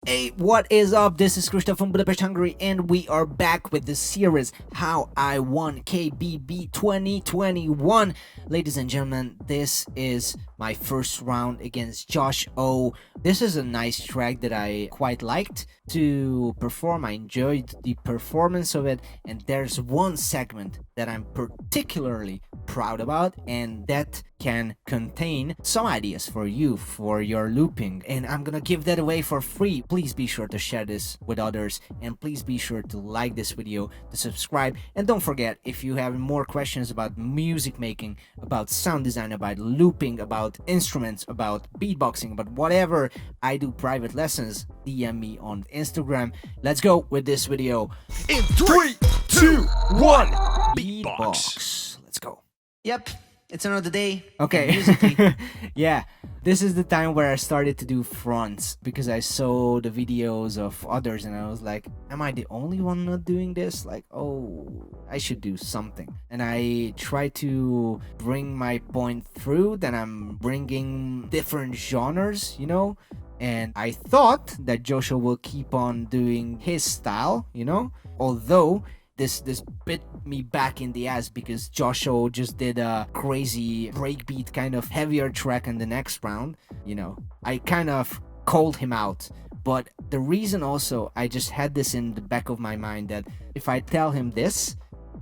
Hey, what is up? This is Kristof from Budapest, Hungary, and we are back with the series How I Won KBB 2021. Ladies and gentlemen, this is my first round against Josh O. This is a nice track that I quite liked to perform. I enjoyed the performance of it, and there's one segment that I'm particularly proud about, and that can contain some ideas for you for your looping, and I'm gonna give that away for free. Please be sure to share this with others, and please be sure to like this video, to subscribe, and don't forget, if you have more questions about music making, about sound design, about looping, about instruments, about beatboxing, about whatever, I do private lessons, DM me on Instagram. Let's go with this video In 3, 2, 1, Beatbox. Let's go. Yep, it's another day. Okay. Musically. Yeah, this is the time where I started to do fronts because I saw the videos of others and I was like, am I the only one not doing this? Like, oh, I should do something. And I try to bring my point through, then I'm bringing different genres, you know? And I thought that Joshua will keep on doing his style, you know? Although this bit me back in the ass because Joshua just did a crazy breakbeat kind of heavier track in the next round. You know, I kind of called him out. But the reason also, I just had this in the back of my mind that if I tell him this,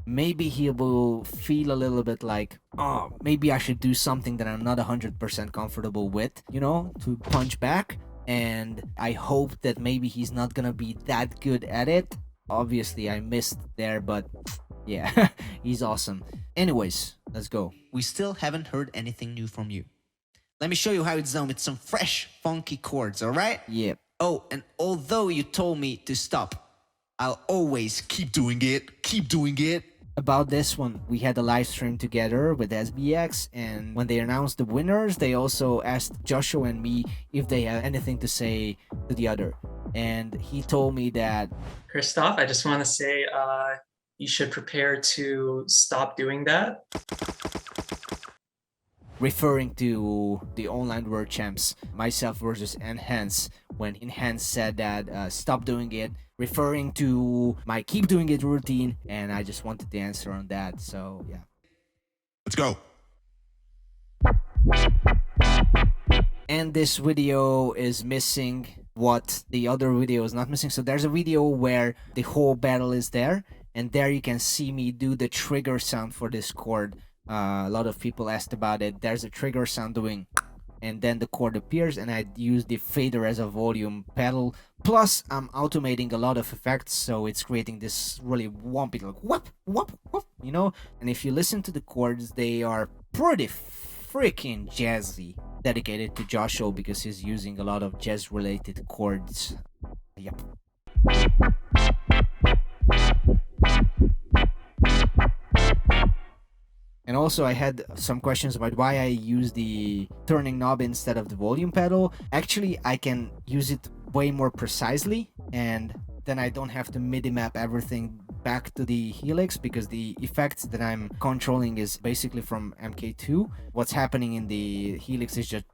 maybe he will feel a little bit like, oh, maybe I should do something that I'm not 100% comfortable with, you know, to punch back. And I hope that maybe he's not gonna be that good at it. Obviously, I missed there, but yeah, he's awesome. Anyways, let's go. We still haven't heard anything new from you. Let me show you how it's done with some fresh, funky chords, alright? Yep. Oh, and although you told me to stop, I'll always keep doing it, keep doing it. About this one, we had a live stream together with SBX, and when they announced the winners, they also asked Joshua and me if they have anything to say to the other. And he told me that, Kristof, I just want to say you should prepare to stop doing that. referring to the online world champs, myself versus Enhance, when Enhance said that stop doing it, referring to my keep doing it routine, and I just wanted to answer on that. So yeah, Let's go. and this video is missing what the other video is not missing. So there's a video where the whole battle is there, and there you can see me do the trigger sound for this chord. A lot of people asked about it. There's a trigger sound doing, and then the chord appears, and I use the fader as a volume pedal. Plus, I'm automating a lot of effects, so it's creating this really wumpy, like whoop, whoop, whoop, you know? And if you listen to the chords, they are pretty freaking jazzy. Dedicated to Joshua because he's using a lot of jazz-related chords. Yep. And also I had some questions about why I use the turning knob instead of the volume pedal. Actually, I can use it way more precisely, and then I don't have to MIDI map everything back to the helix because the effects that I'm controlling is basically from MK2. What's happening in the helix is just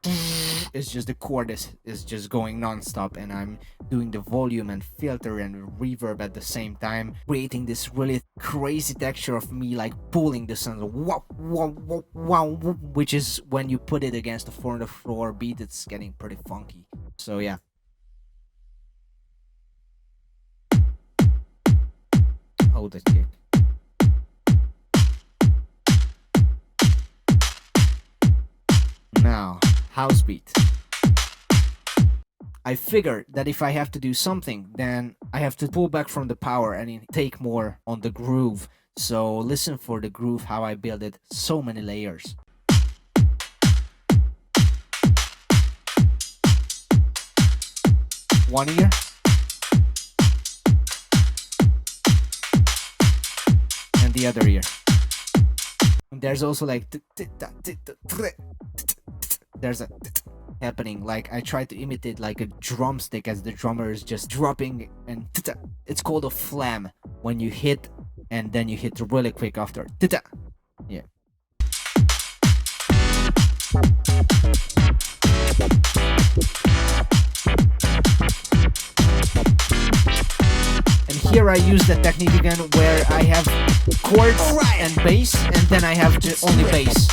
the chord is just going non-stop, and I'm doing the volume and filter and reverb at the same time, creating this really crazy texture of me like pulling the sound, whoop, whoop, whoop, whoop, which is when you put it against a 4-on-the-floor beat, it's getting pretty funky. So yeah. Oh, that kick. Now, house beat. I figured that if I have to do something, then I have to pull back from the power and take more on the groove. So listen for the groove, how I build it, so many layers. One ear. And the other ear. And there's also like there's a happening, like I try to imitate like a drumstick as the drummer is just dropping, and it's called a flam when you hit and then you hit really quick after. Yeah. here I use the technique again where I have chords and bass, and then I have only bass.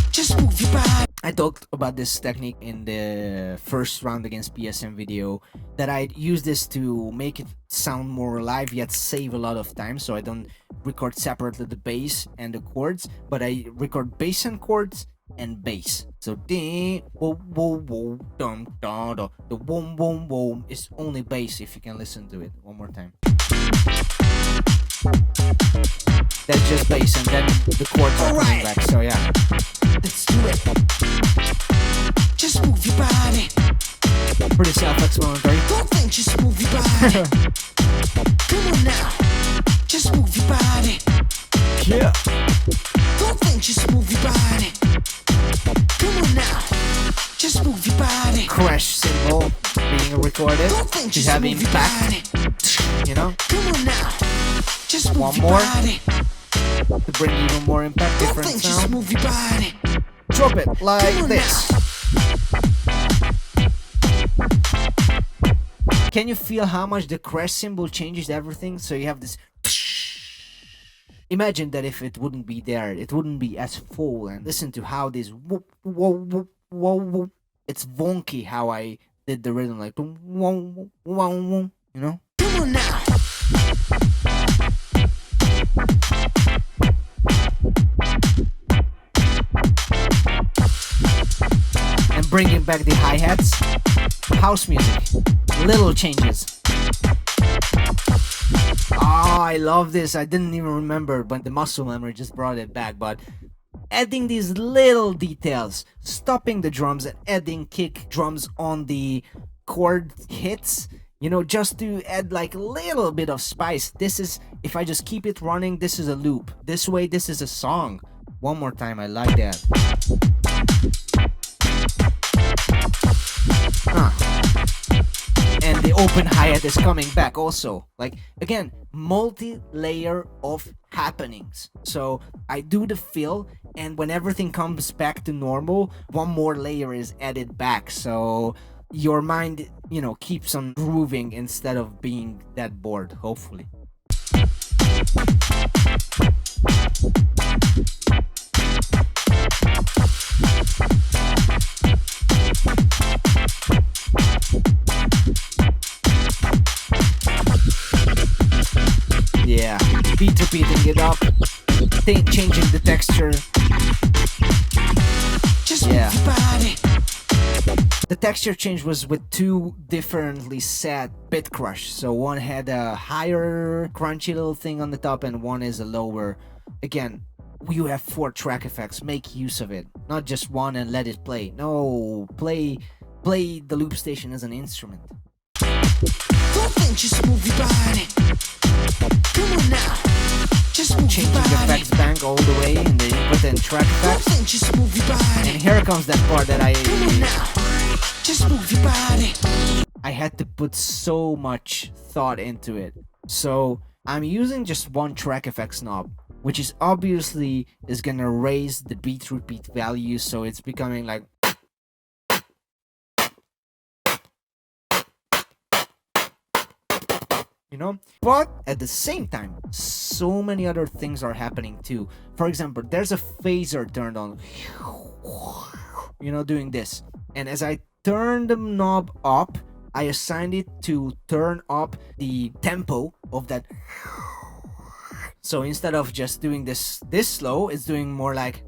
Just move your body. I talked about this technique in the first round against PSM video, that I use this to make it sound more alive yet save a lot of time, so I don't record separately the bass and the chords, but I record bass and chords and bass. So the boom boom boom is only bass, if you can listen to it one more time. That's just bass, and then the chords are coming back, so yeah. Let's do it. Just move your body. Pretty self-explanatory. Don't think, just move your body. Come on now. Just move your body. Yeah. Don't think, just move your body. Come on now. Just move your body. Crash cymbal being recorded. Don't think, just have impact. You know? Come on now. Just move one more. Body. To bring even more impact, different sound. Just move your body. Drop it like this. Can you feel how much the crash cymbal changes everything? So you have this. Imagine that if it wouldn't be there, it wouldn't be as full. And listen to how this whoop, whoop, whoop, whoop, whoop. It's wonky how I did the rhythm, like whoop, whoop, whoop, whoop, you know? Come on now. And bringing back the hi-hats. House music. Little changes. Oh, I love this. I didn't even remember, but the muscle memory just brought it back. But adding these little details, stopping the drums and adding kick drums on the chord hits, you know, just to add like a little bit of spice. This is, if I just keep it running, this is a loop. This way, this is a song. One more time, I like that. And the open hi-hat is coming back also. Like, again, multi-layer of happenings. So I do the fill, and when everything comes back to normal, one more layer is added back. So your mind, you know, keeps on grooving instead of being that bored, hopefully. Yeah, beat repeating it up, changing the texture. Just yeah. The texture change was with two differently set bit crush. So one had a higher crunchy little thing on the top and one is a lower. Again, you have 4 track effects, make use of it. Not just one and let it play. No, play the loop station as an instrument. Don't think, just move your body. Come on now. Just move changing your body. The effects bank all the way in the input and track effects. Don't think, just move your body. And here comes that part that Come on now. Just move your body. I had to put so much thought into it. So I'm using just one track effects knob, which is obviously is gonna raise the beat repeat value, so it's becoming like you know, but at the same time, so many other things are happening too. For example, there's a phaser turned on, you know, doing this. And as I turn the knob up, I assigned it to turn up the tempo of that. So instead of just doing this slow, it's doing more like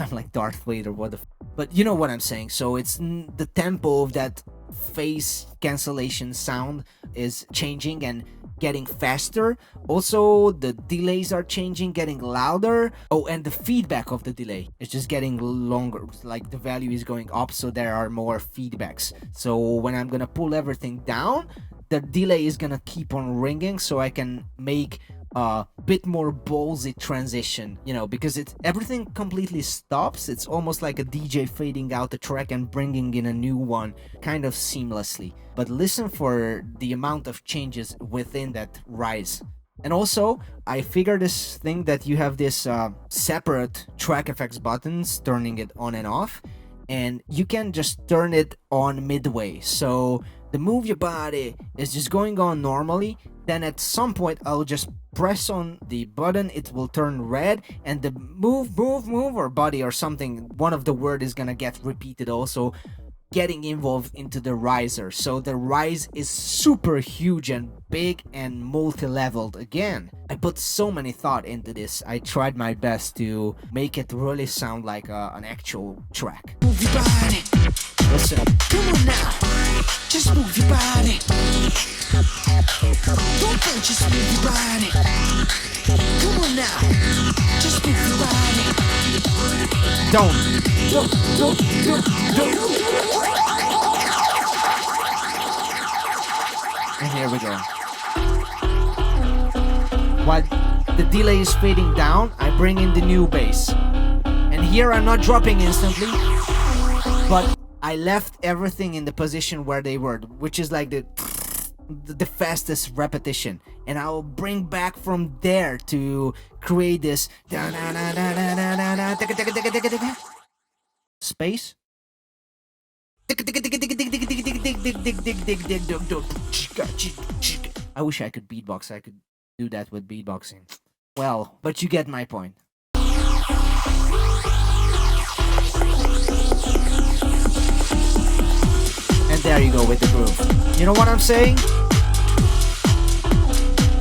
I'm like Darth Vader, what the but you know what I'm saying. So it's the tempo of that phase cancellation sound is changing and getting faster. Also the delays are changing, getting louder. Oh, and the feedback of the delay is just getting longer, like the value is going up, so there are more feedbacks. So when I'm gonna pull everything down, the delay is gonna keep on ringing, so I can make a bit more ballsy transition, you know, because everything completely stops. It's almost like a DJ fading out the track and bringing in a new one kind of seamlessly. But listen for the amount of changes within that rise. And also, I figured this thing that you have this separate track effects buttons, turning it on and off. and you can just turn it on midway. So the move your body is just going on normally, then at some point I'll just press on the button, it will turn red, and the move or body or something, one of the word is gonna get repeated also, getting involved into the riser. So the rise is super huge and big and multi-leveled. Again, I put so many thought into this. I tried my best to make it really sound like an actual track. Move your body. Listen. Come on now. Just move your body. Don't think, just move your body. Come on now. Just move your body. Don't. And here we go. While the delay is fading down, I bring in the new bass. And here I'm not dropping instantly, but I left everything in the position where they were, which is like the fastest repetition. And I'll bring back from there to create this space. I wish I could beatbox. I could do that with beatboxing. Well, but you get my point. And there you go with the groove. You know what I'm saying?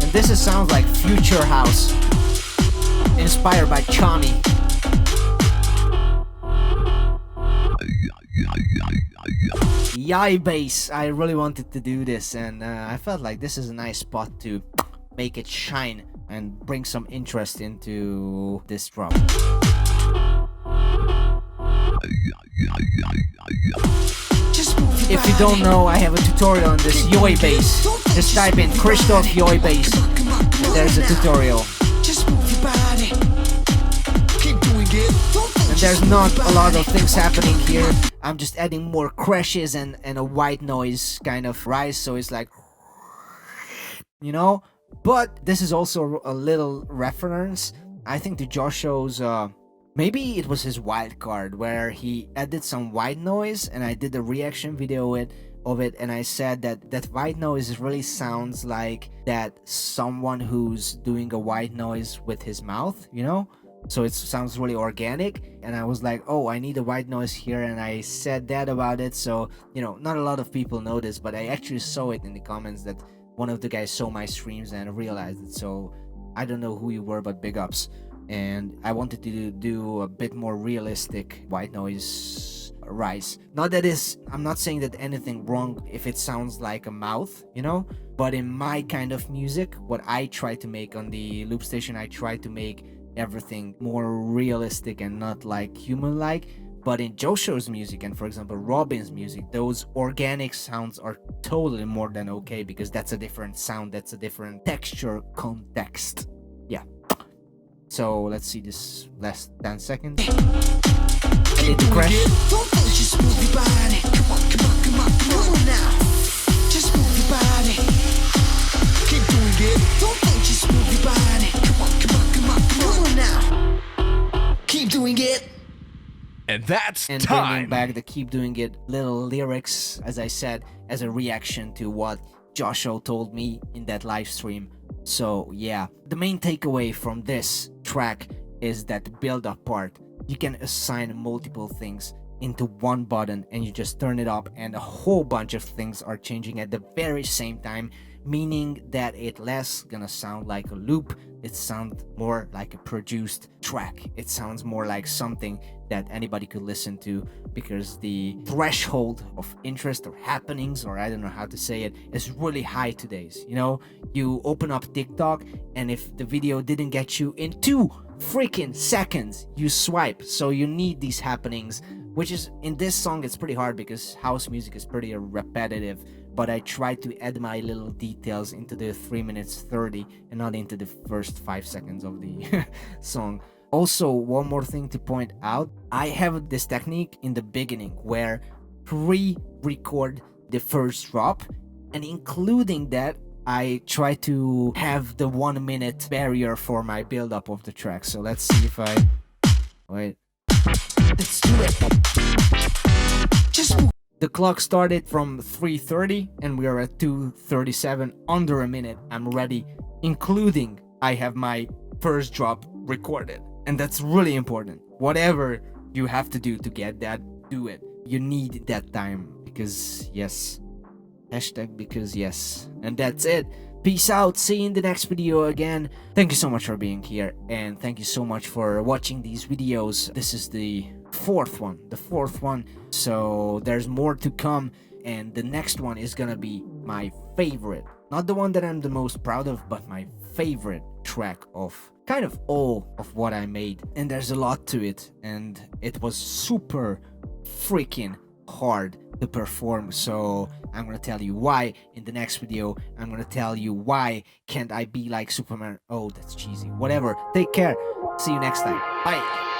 And this sounds like future house, inspired by Chani. Yai bass. I really wanted to do this, and I felt like this is a nice spot to make it shine and bring some interest into this drop. If you don't know, I have a tutorial on this Yoi bass. Just type in Kristof Yoi bass, and there's a tutorial. And there's not a lot of things happening here. I'm just adding more crashes and a white noise kind of rise, so it's like, you know. But this is also a little reference, I think, to Josho's maybe it was his Wildcard, where he added some white noise, and I did a reaction video of it, and I said that white noise really sounds like that someone who's doing a white noise with his mouth, you know? So it sounds really organic, and I was like, oh, I need a white noise here, and I said that about it. So, you know, not a lot of people know this, but I actually saw it in the comments that one of the guys saw my streams and realized it. So I don't know who you were, but big ups. And I wanted to do a bit more realistic white noise rise. Not that I'm not saying that anything wrong if it sounds like a mouth, you know, but in my kind of music, what I try to make on the Loopstation, I try to make everything more realistic and not like human-like. But in Josho's music and, for example, Robin's music, those organic sounds are totally more than okay, because that's a different sound, that's a different texture context. Yeah. So let's see this last 10 seconds. I need to crash. Just move your body. Come on now. Just move your body. Keep doing it. Don't just move your body. Come on now. Keep doing it. And that's and time. Bringing back the keep doing it little lyrics, as I said, as a reaction to what Josho told me in that live stream. So yeah, the main takeaway from this track is that build-up part. You can assign multiple things into one button, and you just turn it up, and a whole bunch of things are changing at the very same time, meaning that it less gonna sound like a loop, it sounds more like a produced track. It sounds more like something that anybody could listen to, because the threshold of interest or happenings, or I don't know how to say it, is really high today's. You know, you open up TikTok, and if the video didn't get you in 2 freaking seconds, you swipe. So you need these happenings, which is, in this song, it's pretty hard because house music is pretty repetitive, but I try to add my little details into the 3 minutes 30 and not into the first 5 seconds of the song. Also, one more thing to point out, I have this technique in the beginning where pre-record the first drop, and including that, I try to have the 1 minute barrier for my build-up of the track. So let's see if I... Wait. Let's do it. The clock started from 3:30 and we are at 2:37, under a minute. I'm ready, including I have my first drop recorded. And that's really important. Whatever you have to do to get that, do it. You need that time because yes. Hashtag because yes. And that's it. Peace out. See you in the next video again. Thank you so much for being here. And thank you so much for watching these videos. This is the fourth one. So there's more to come. And the next one is gonna be my favorite. Not the one that I'm the most proud of, but my favorite track of kind of all of what I made. And there's a lot to it. And it was super freaking hard to perform, so I'm gonna tell you why in the next video. I'm gonna tell you why can't I be like Superman. Oh, that's cheesy. Whatever. Take care. See you next time. Bye.